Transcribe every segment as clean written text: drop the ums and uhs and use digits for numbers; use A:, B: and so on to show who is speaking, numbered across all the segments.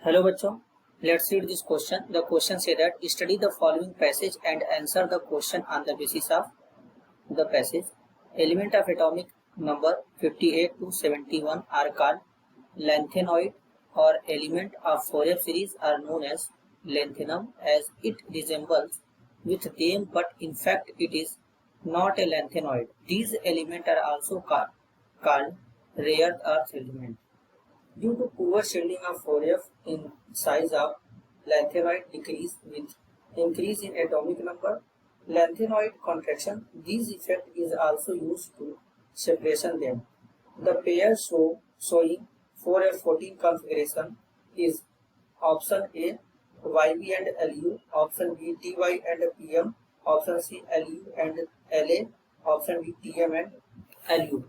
A: Hello बच्चों, let's read this question. The question say that study the following passage and answer the question on the basis of the passage. Element of atomic number 58 to 71 are called lanthanoid or element of Fourier series are known as lanthanum as it resembles with them, but in fact it is not a lanthanoid. These elements are also called rare earth element. Due to poor shielding of Fourier in size of lanthanoid decrease with increase in atomic number, lanthanoid contraction. This effect is also used to separation them. The pair showing Fourier-14 configuration is option A YB and LU, option B TY and PM, option C LU and LA, option D TM and LU.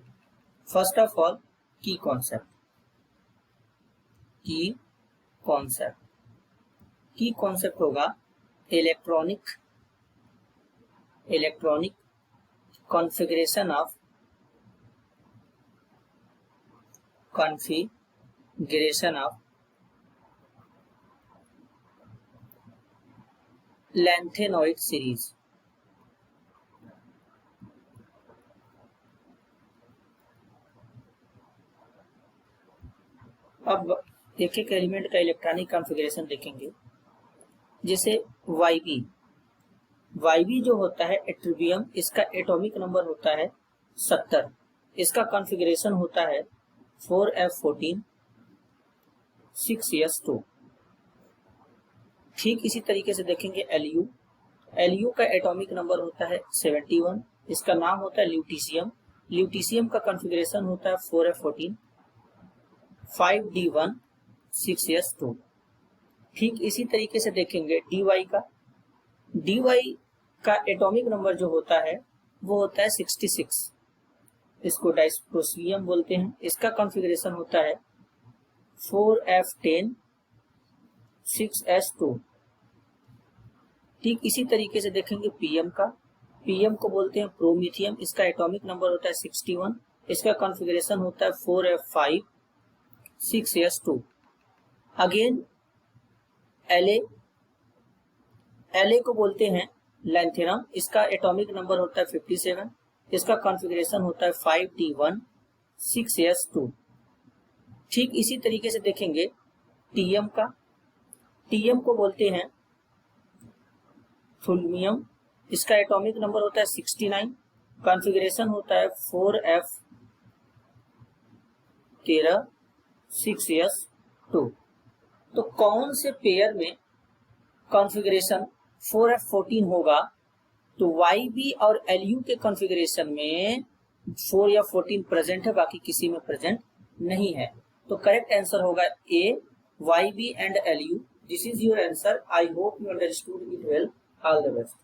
A: First of all, key concept. की concept होगा electronic configuration of lanthanoid series. अब एक एक element का electronic configuration देखेंगे। जैसे YB जो होता है एट्रिबियम, इसका एटॉमिक नंबर होता है 70, इसका कॉन्फ़िगरेशन होता है 4f14 6s2। ठीक इसी तरीके से देखेंगे LU का एटॉमिक नंबर होता है 71, इसका नाम होता है ल्यूटीशियम का कॉन्फ़िगरेशन होता है 4f14 5d1 6s2। ठीक इसी तरीके से देखेंगे dy का एटॉमिक नंबर जो होता है वो होता है 66, इसको डाइसप्रोसियम बोलते हैं, इसका कॉन्फ़िगरेशन होता है 4f10 6s2। ठीक इसी तरीके से देखेंगे पीएम को बोलते हैं प्रोमीथियम, इसका एटॉमिक नंबर होता है 61, इसका कॉन्फ़िगरेशन होता है 4f5 6s2। अगेन LA को बोलते हैं लैंथेनम, इसका एटॉमिक नंबर होता है 57, इसका कॉन्फ़िगरेशन होता है 5d1 6s2। ठीक इसी तरीके से देखेंगे TM को बोलते हैं थुल्मियम, इसका एटॉमिक नंबर होता है 69, कॉन्फ़िगरेशन होता है 4f13 6s2। तो कौन से पेयर में कॉन्फ़िगरेशन 4f14 होगा? तो YB और LU के कॉन्फ़िगरेशन में 4 या 14 प्रेजेंट है, बाकी किसी में प्रेजेंट नहीं है। तो करेक्ट आंसर होगा A YB and LU। This is your answer. I hope you understood it well. All the best.